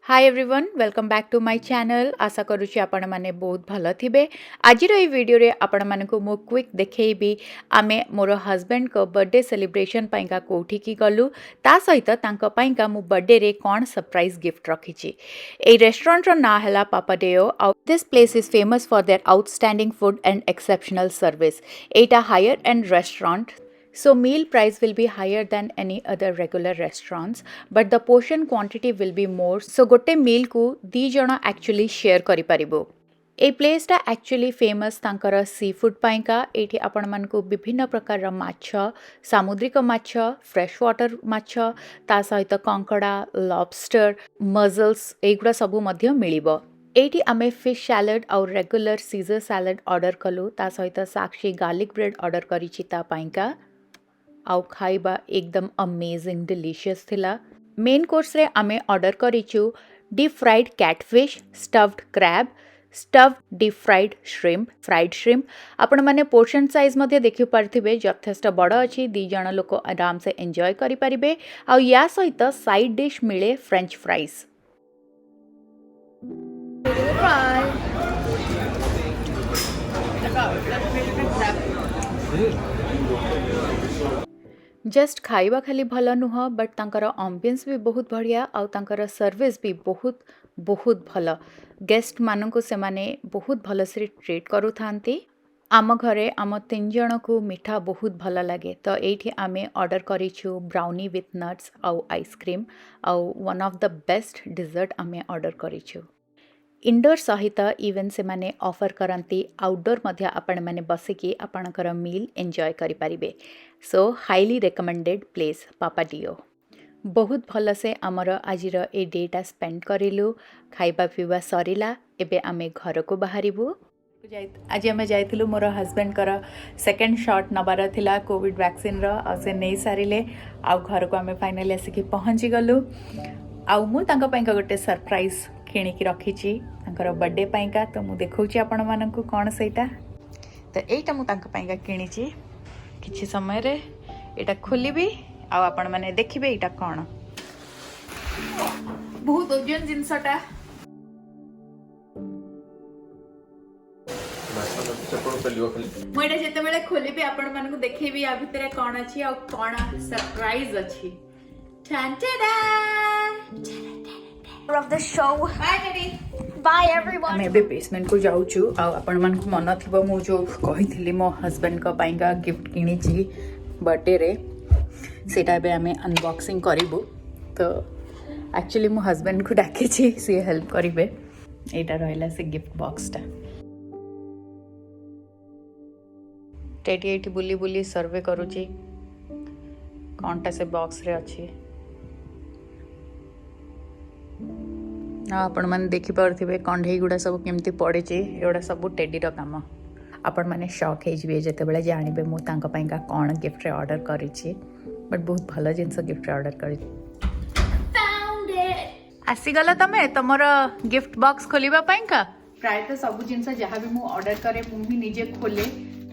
Hi everyone welcome back to my channel आशा करुच्ची आपण माने बहुत भल थिबे आज रो वीडियो रे आपण मानकु मो क्विक देखैबी आमे मोर हस्बैंड को बर्थडे सेलिब्रेशन पाइका कोठी की गलु ता सहित तांको पाइका मो बर्थडे रे कोन सरप्राइज गिफ्ट रखिची ए रेस्टोरेंट रो ना हला Pappadeaux this place is famous for their outstanding food and exceptional service एटा higher end restaurant. So meal price will be higher than any other regular restaurants, but the portion quantity will be more. So gote meal ku दी जण actually share करि परिबो. A place टा actually famous तांकर sea food Paika एठी आपण मानकु विभिन्न प्रकार माछ सामुद्रिक माछ फ्रेश वाटर माछ ता सहित कंकड़ा लॉबस्टर मजल्स एगुड़ा सबु मध्य मिलिबो. एठी आमे फिश सैलड और रेगुलर सीजर सैलड ऑर्डर कलु ता सहित साक्षी गार्लिक ब्रेड ऑर्डर करिछि ता पाइका आउ खाइबा एकदम अमेजिंग डिलीशियस थिला. मेन कोर्स रे आमे ऑर्डर करिछु deep fried catfish stuffed crab stuffed deep fried shrimp आपण माने पोर्शन साइज मध्ये देखि पारथिबे यथेष्ट बड़ अछि दी जण लोक आराम से एन्जॉय करि परिबे आ या सहित साइड डिश मिले फ्रेंच फ्राइज. जस्ट खाइबा खाली भल नुह बट तांकर एम्बियंस भी बहुत बढ़िया आउ तांकर सर्विस भी बहुत बहुत भल. गेस्ट मानक से माने बहुत भल से ट्रीट करू थांती. आम घरे आम 3 जन को मिठा बहुत भल लगे तो एठी आमे ऑर्डर करिछु ब्राउनी विथ नट्स आउ आइसक्रीम आउ one of the best dessert आमे ऑर्डर करिछु. इंडोर सहित इवेन से माने ऑफर करंती आउटडोर मध्य आपण माने बसिकी आपणकर मील एंजॉय करि परिबे. So highly recommended place Pappadeaux. बहुत भल से आमर आजिर ए डेटा स्पेंड करिलु खाइबा पीवा सरिला एबे आमे घर को बाहरिबु. आज आम जाइलु मोर हस्बैंड कर सेकेंड शॉट नबार थिला कोविड वैक्सीन रो आ से नै सारिले आ घर को आमे फाइनली आसिकी पहुंची गलु. आउ मु तांका पाइका गोटे सरप्राइज किणिकी रखिची तांकर बर्थडे पाइका तो मु देखौची आपण मानकु कोन सेटा तो एटा मु तांका पाइका किणिची किछि समय रे एटा खोलिबी आ आपण माने देखिबे एटा कोन बहुत ओजन जिंसटा मु एटा जते बेले खोलिबी आपण मानकु देखिबी आ भितरे कोन अछि आ कोन सरप्राइज अछि. टांटाडा of the show. Bye baby. Bye everyone. आमे बे बेसमेंट को जाउछु आ आपण मन को मन थिबो मु जो कहिथिली मो हस्बैंड को पाइका गिफ्ट किनिची बर्थडे रे सेटा बे आमे अनबॉक्सिंग करिबो. तो एक्चुअली मो हस्बैंड को डाकेची से हेल्प करिबे. एटा रहला से गिफ्ट बॉक्स टा टेटी एटी बुली बुली सर्वे करूची कोनटा से बॉक्स रे अछि. आपण मैंने देखिपे कंढे गुड़ा सब केमती पड़े एगुड़ा सब टेडीर काम. आपण मैंने शॉक हो जिते बड़े जानवे मुझे कौन गिफ्ट ऑर्डर करी बट बहुत भल जिनस गिफ्ट ऑर्डर कर. आसीगला तमे तुमर गिफ्ट बॉक्स खोलिबा पाइका प्रायतः सब जिनस जहाँ भी मु ऑर्डर करे मुझे निजे खोले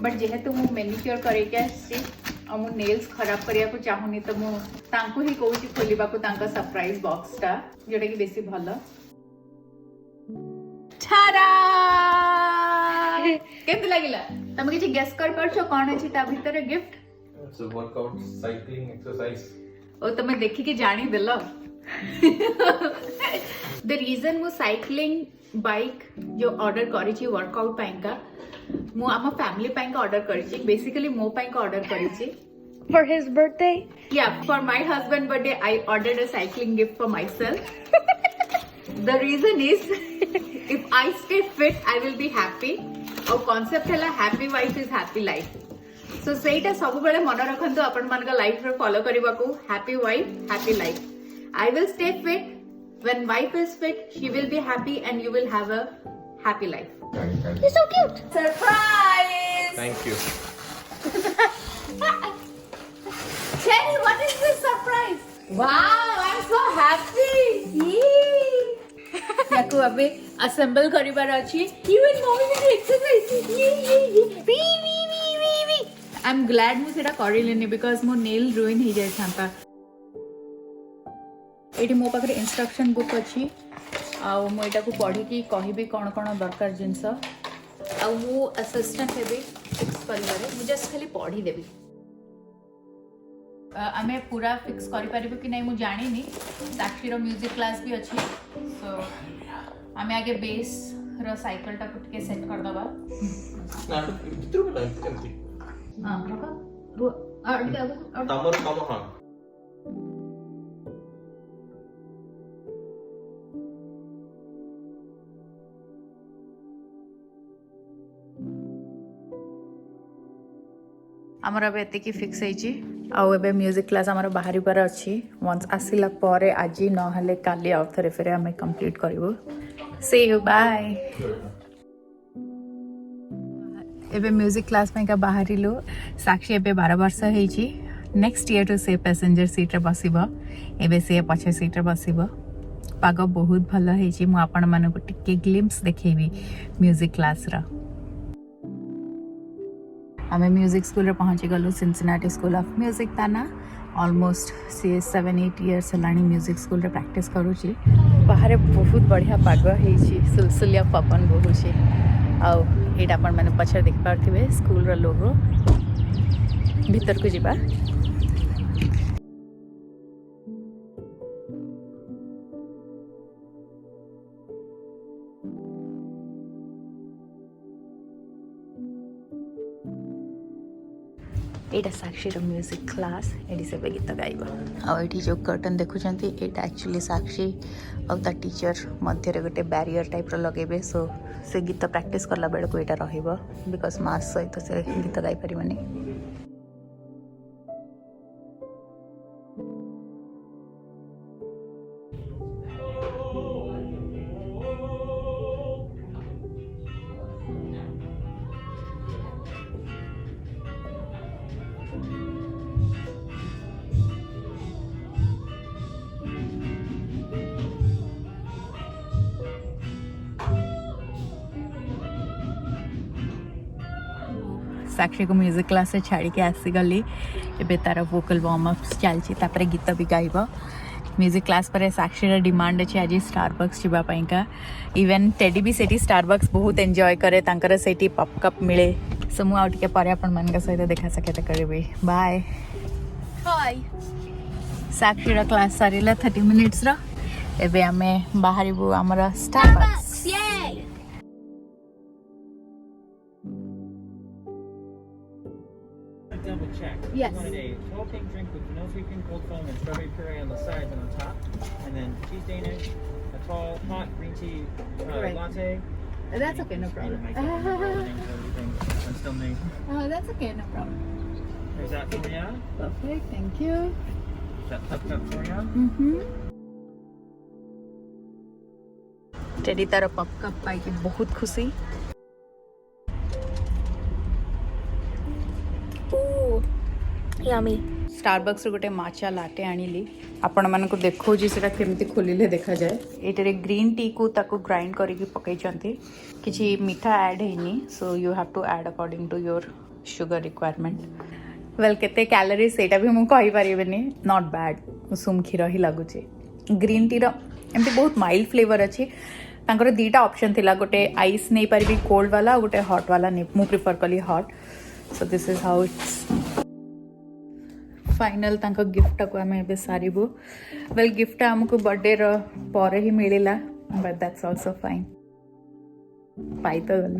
बट जेहेतु मु मैनिक्योर करके आसी आ मु नेल्स खराब करिया को चाहूनी तो मु तांको ही कहूची खोलिबा को तांका सरप्राइज बॉक्स टा जोटा कि बेसी भल. ठाडा केमती लागिला तमे किछि गेस कर परछो कोन अछि ता भीतर gift. It's a workout, cycling, exercise. ओ तमे देखि के जानि देलो. द रीजन मु साइक्लिंग बाइक जो ऑर्डर करिछि वर्कआउट पाइका मु आम फैमिली पाइका ऑर्डर करिछि बेसिकली मो पाइका ऑर्डर करिछि For his birthday. Yeah, for my husband birthday I ordered a cycling gift for myself. The reason is if I stay fit I will be happy. Our concept है happy wife is happy life. So सेटा सब बेले मन रखंतु अपन मन का life रे follow करबा को happy wife happy life. I will stay fit. When wife is fit she will be happy and you will have a happy life. You're so cute. Surprise! Thank you. Cherry, what is this surprise? Wow, I'm so happy. याकू अबे assemble करिबार अछि. Even mommy will exercise. I'm glad मु सेटा करिलेनी because मो nail ruin हो जाय थांता. ये मो पाखे इंस्ट्रक्शन बुक अच्छी आईटा को पढ़ी कहबी कौन कौन दरकार जिनस आउ असिस्टेंट हेबी फिक्स करिवारे मु जस्ट खाली पढ़ी देबी आमे पूरा फिक्स करि परिबो कि नहीं मु जानिनी साक्षी रो म्यूजिक क्लास भी अच्छी सो आमे आगे बेस रो साइकिल टा कुट के सेट कर दबा ना भितर में नहीं एमती हां रखा रु तमर कम हां आमर अब एतिकी फिक्स होइची आउ एबे म्यूजिक क्लास आमर बाहरी पर अच्छी वंस आसिला परे आज नहले काली आउ थरे फेरे हमें कंप्लीट करबो सी यू बाय एबे म्यूजिक क्लास में का बाहरी लो साक्षी एबे 12 वर्ष होइची नेक्स्ट ईयर टू से पैसेंजर सीट रे बसिबो एबे से पछे सीट रे बसिबो पाग बहुत भलो होइची मु आपण मानको टिके ग्लिम्स देखेबी म्यूजिक क्लास रा आमे म्यूजिक स्कूल रे पहुंची गलु सिंसिनाटी स्कूल ऑफ म्यूजिक ताना ऑलमोस्ट सी 7-8 इयर्स लाणी म्यूजिक स्कूल रे प्रैक्टिस करूची बाहर बहुत बढ़िया पाग हेची सुलसुलिया पवन बहुची आउ एटा अपन माने पछर देख पारथिबे स्कूल रो लोगो भीतर को जिबा एटा साक्षी म्यूजिक क्लास एटी से गीत गाइबा आ एटी जो कर्टन देखुछंती एटा एक्चुअली साक्षी और ता टीचर मध्य रे गोटे बैरियर टाइप रो लगेबे सो से गीत प्रैक्टिस करला बेल को एटा रहइबो बिकॉज़ मास सहित से गीत गाइ परिबनी साक्षी को म्यूजिक क्लास से छाड़ी के आसी गली एबे तार वोकल वार्म अप चलची तापरे गीत भी गाइबो म्यूजिक क्लास पर साक्षी रा डिमांड अछि आज स्टारबक्स जिबा पइका इवन टेडी भी सेठी स्टारबक्स बहुत एन्जॉय करे तांकर सेठी पप कप मिले सो मु आउट के परे अपन मन का सहित देखा सके करबे बाय हाय साक्षी रा क्लास सरिला 30 मिनिट्स रा एबे हमें बाहरीबु हमरा Starbucks Double check. Yes. You wanted a 12 pink drink with no sweetening, cold foam, and strawberry puree on the sides and on top. And then cheese Danish, a tall, hot green tea Correct. latte. That's okay, no problem. Everything. I'm still new. Oh, that's okay, no problem. There's that for you. Perfect, thank you. That tucked up for you. Teddy तार पप cup पाई के बहुत खुशी Yummy. Starbucks गोटे माचा latte आनिली आपण मानको देखो जी सेटा केमती खोलिले देखा जाए एटरे ग्रीन टी को ताको ग्राइंड करके पकई चंती किछि मीठा ऐड हेनी so you have to add according to your sugar requirement well केते कैलोरी सेटा भी मु कहि परिबेनी नॉट बैड कुसुम खीर ही लागुचे ग्रीन टी रो एमती बहुत माइल्ड फ्लेवर अछि तांकर दीटा ऑप्शन थिला गोटे आइस नै परबी कोल्ड वाला गोटे हॉट वाला नै मु प्रिफर कली hot so this is how it's final तांको गिफ्ट को आम ए सारू वेल गिफ्ट आमको बर्थडे पर ही मिलला बट दैट्स आल्सो फाइन पाई तो गल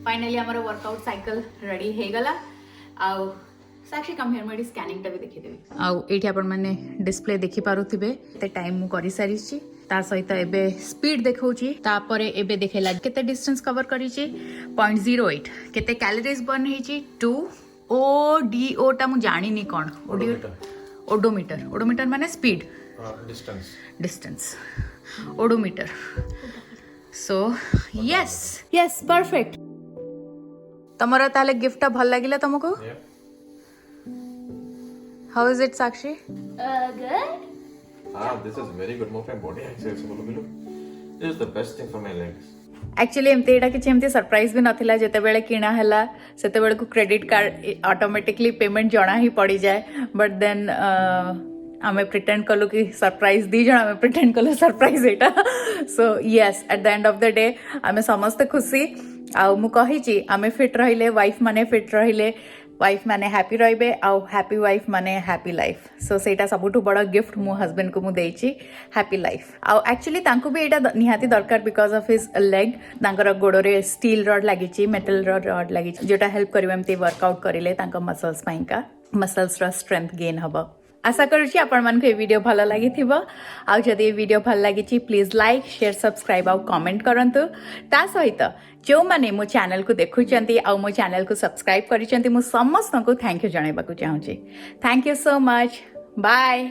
फाइनली आमर वर्कआउट साइकिल रेडी हे गला आउ साक्षी कम हियर मेडी स्कैनिंग टा भी देखि देबी आउ एठी आपण माने डिस्प्ले देखि पारुथिबे ते टाइम मु करि सारी छी ता सहित एबे स्पीड देखौची तापरे एबे देखेला केते डिस्टेंस कवर करिची 0.08 केते कैलोरीज बर्न हेची 2 ओडीओ ता मु जानि नी कोन ओडोमीटर ओडोमीटर माने speed distance odometer so yes perfect तमरा ताले गिफ्ट भल लागिला तुमको how is it Sakshi Good. This is very good. More for body exercise. This is the best thing for my legs. Actually एमती एटा किछि एमती सरप्राइज भी नथिला जेते बेले किना हला सेते बेले को क्रेडिट कार्ड ऑटोमेटिकली पेमेंट जणा ही पड़ी जाए बट देन आमे प्रिटेंड कलु कि सरप्राइज दी जण आमे प्रिटेंड कलु surprise Etah so yes at the end of the day आमे समस्त खुशी आउ मु कहिची आमे फिट रहिले वाइफ माने फिट रहिले वाइफ माने हैप्पी रहिबे आउ हैप्पी वाइफ माने हैप्पी लाइफ सो सेटा सबुठु बड़ गिफ्ट मो हस्बैंड को मु देइची हैप्पी लाइफ आउ एक्चुअली तांको भी एटा निहाती दरकार बिकॉज ऑफ हिज लेग तांकर गोड़रे स्टील रड लागिची मेटल रड लागिची जेटा हेल्प करिवे एमती वर्कआउट करिले तांको मसल्स पाइका मसल्स रो स्ट्रेंथ गेन हबो आशा करुछि आपण मानक ए वीडियो भलो लागि थिबो आ जदि ए वीडियो भल लागि प्लीज लाइक शेयर सब्सक्राइब आउ कमेंट करंतु ता सहित जो माने मो चैनल को देखुचंती आ मो चैनल को सब्सक्राइब करिचंती मो समस्त को थैंक यू जणाइबा को चाहूची thank you so much bye